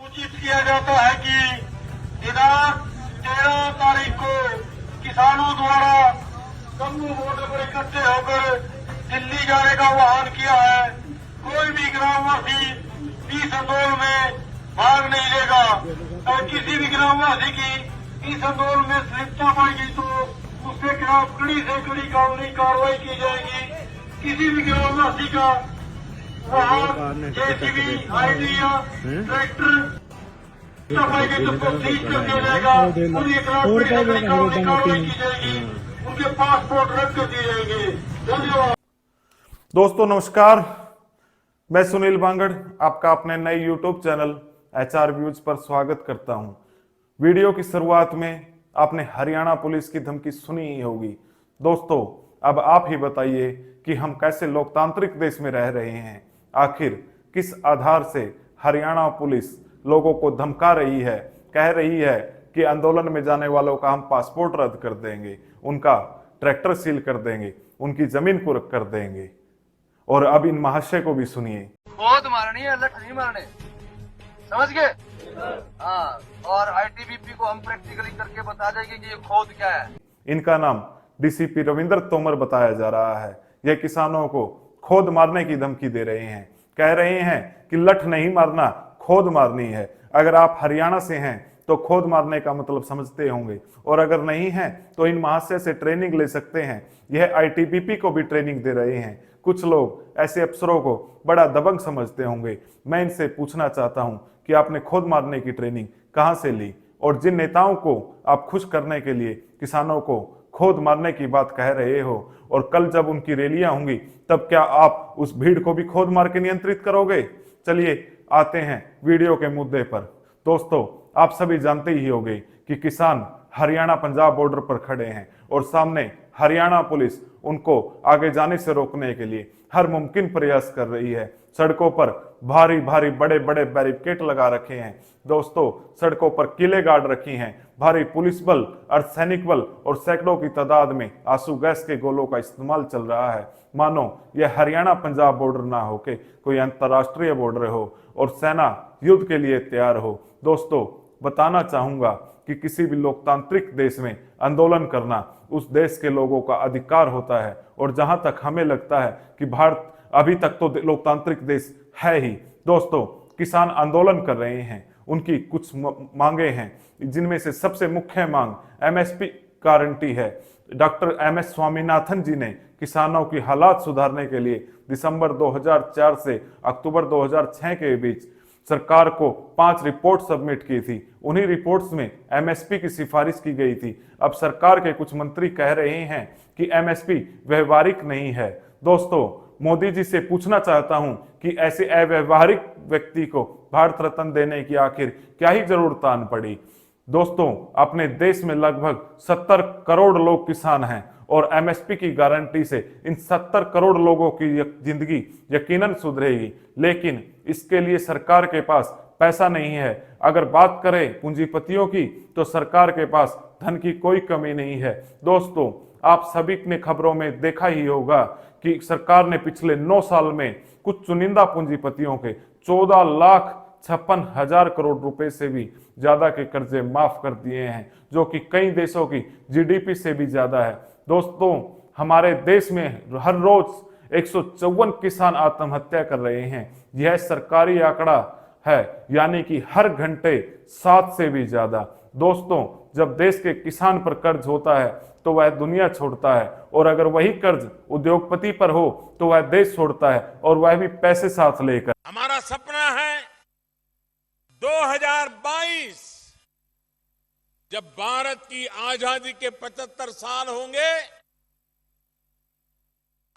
सूचित किया जाता है कि दिनांक 13 तारीख को किसानों द्वारा जम्मू बॉर्डर पर इकट्ठे होकर दिल्ली जाने का आह्वान किया है। कोई भी ग्रामवासी इस आंदोलन में भाग नहीं लेगा और किसी भी ग्रामवासी की इस आंदोलन में संलिप्तता पाएगी तो उसके खिलाफ कड़ी से कड़ी कानूनी कार्रवाई की जाएगी। किसी भी ग्रामवासी का वाहन जेसीबी आईडी या ट्रैक्टर पाएगी तो उसको सीज कर दिया जाएगा। उनके खिलाफ कड़ी से कड़ी कानूनी कार्रवाई की जाएगी। उनके पासपोर्ट रद्द कर दिए जाएंगे। धन्यवाद। दोस्तों नमस्कार, मैं सुनील बांगड़ आपका अपने नए YouTube चैनल HR व्यूज पर स्वागत करता हूं। वीडियो की शुरुआत में आपने हरियाणा पुलिस की धमकी सुनी ही होगी। दोस्तों अब आप ही बताइए कि हम कैसे लोकतांत्रिक देश में रह रहे हैं। आखिर किस आधार से हरियाणा पुलिस लोगों को धमका रही है, कह रही है कि आंदोलन में जाने वालों का हम पासपोर्ट रद्द कर देंगे, उनका ट्रैक्टर सील कर देंगे, उनकी जमीन को रद्द कर देंगे। और अब इन महाशय को भी सुनिए। खोद मारनी है, लठ नहीं मारने, समझ गए? हाँ, और आईटीबीपी को हम प्रैक्टिकली करके बता देंगे कि ये खोद क्या है। इनका नाम डीसीपी रविंद्र तोमर बताया जा रहा है। यह किसानों को खोद मारने की धमकी दे रहे हैं, कह रहे हैं कि लठ नहीं मारना, खोद मारनी है। अगर आप हरियाणा से हैं तो खोद मारने का मतलब समझते होंगे, और अगर नहीं हैं तो इन महाशय से ट्रेनिंग ले सकते हैं। यह आईटीबीपी को भी ट्रेनिंग दे रहे हैं। कुछ लोग ऐसे अफसरों को बड़ा दबंग समझते होंगे। मैं इनसे पूछना चाहता हूं कि आपने खोद मारने की ट्रेनिंग कहां से ली, और जिन नेताओं को आप खुश करने के लिए किसानों को खोद मारने की बात कह रहे हो, और कल जब उनकी रैलियां होंगी तब क्या आप उस भीड़ को भी खोद मार के नियंत्रित करोगे? चलिए आते हैं वीडियो के मुद्दे पर। दोस्तों आप सभी जानते ही होंगे कि किसान हरियाणा पंजाब बॉर्डर पर खड़े हैं और सामने हरियाणा पुलिस उनको आगे जाने से रोकने के लिए हर मुमकिन प्रयास कर रही है। सड़कों पर भारी भारी बड़े बड़े बैरिकेड लगा रखे हैं। दोस्तों सड़कों पर किले गाड़ रखी हैं। भारी पुलिस बल, अर्धसैनिक बल और सैकड़ों की तादाद में आंसू गैस के गोलों का इस्तेमाल चल रहा है। मानो यह हरियाणा पंजाब बॉर्डर ना हो के कोई अंतर्राष्ट्रीय बॉर्डर हो और सेना युद्ध के लिए तैयार हो। दोस्तों बताना चाहूंगा कि किसी भी लोकतांत्रिक देश में आंदोलन करना उस देश के लोगों का अधिकार होता है, और जहां तक हमें लगता है कि भारत अभी तक तो लोकतांत्रिक देश है ही। दोस्तों किसान आंदोलन कर रहे हैं, उनकी कुछ मांगे हैं, जिनमें से सबसे मुख्य मांग एमएसपी गारंटी है। डॉक्टर MS स्वामीनाथन जी ने किसानों की हालात सुधारने के लिए दिसंबर 2004 से अक्टूबर 2006 के बीच सरकार को 5 रिपोर्ट सबमिट की थी। उन्हीं रिपोर्ट्स में एमएसपी की सिफारिश की गई थी। अब सरकार के कुछ मंत्री कह रहे हैं कि एमएसपी व्यवहारिक नहीं है। दोस्तों मोदी जी से पूछना चाहता हूं कि ऐसे अव्यवहारिक व्यक्ति को भारत रत्न देने की आखिर क्या ही जरूरत आन पड़ी। दोस्तों अपने देश में लगभग 70 करोड़ लोग किसान हैं, और एमएसपी की गारंटी से इन 70 करोड़ लोगों की जिंदगी यकीनन सुधरेगी। लेकिन इसके लिए सरकार के पास पैसा नहीं है। अगर बात करें पूंजीपतियों की तो सरकार के पास धन की कोई कमी नहीं है। दोस्तों आप सभी ने खबरों में देखा ही होगा कि सरकार ने पिछले 9 साल में कुछ चुनिंदा पूंजीपतियों के 14,56,000 करोड़ रुपए से भी ज्यादा के कर्जे माफ कर दिए हैं, जो कि कई देशों की जीडीपी से भी ज्यादा है। दोस्तों हमारे देश में हर रोज 154 किसान आत्महत्या कर रहे हैं। यह सरकारी आंकड़ा है, यानी कि हर घंटे 7 से भी ज्यादा। दोस्तों जब देश के किसान पर कर्ज होता है तो वह दुनिया छोड़ता है, और अगर वही कर्ज उद्योगपति पर हो तो वह देश छोड़ता है, और वह भी पैसे साथ लेकर। हमारा सपना है 2022 जब भारत की आजादी के 75 साल होंगे,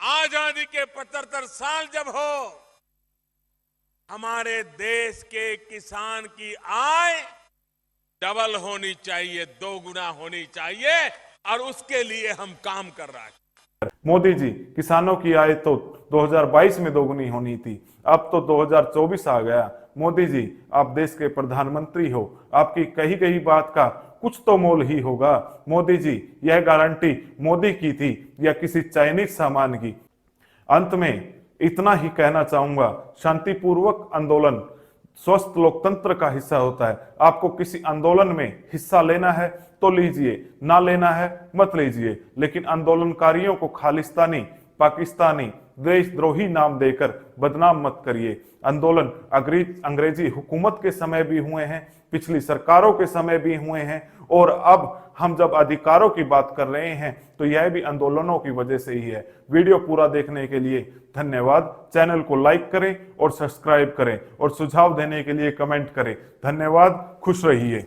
आजादी के 75 साल जब हो, हमारे देश के किसान की आय डबल होनी चाहिए, 2 गुना होनी चाहिए, और उसके लिए हम काम कर रहे हैं। मोदी जी किसानों की आय तो 2022 में 2 गुनी होनी थी, अब तो 2024 आ गया। मोदी जी आप देश के प्रधानमंत्री हो, आपकी कही गई बात का कुछ तो मोल ही होगा। मोदी जी यह गारंटी मोदी की थी या किसी चाइनीज सामान की? अंत में इतना ही कहना चाहूंगा, शांतिपूर्वक आंदोलन स्वस्थ लोकतंत्र का हिस्सा होता है। आपको किसी आंदोलन में हिस्सा लेना है तो लीजिए, ना लेना है मत लीजिए, लेकिन आंदोलनकारियों को खालिस्तानी, पाकिस्तानी, देशद्रोही नाम देकर बदनाम मत करिए। आंदोलन अंग्रेजी हुकूमत के समय भी हुए हैं, पिछली सरकारों के समय भी हुए हैं, और अब हम जब अधिकारों की बात कर रहे हैं तो यह भी आंदोलनों की वजह से ही है। वीडियो पूरा देखने के लिए धन्यवाद। चैनल को लाइक करें और सब्सक्राइब करें और सुझाव देने के लिए कमेंट करें। धन्यवाद। खुश रहिए।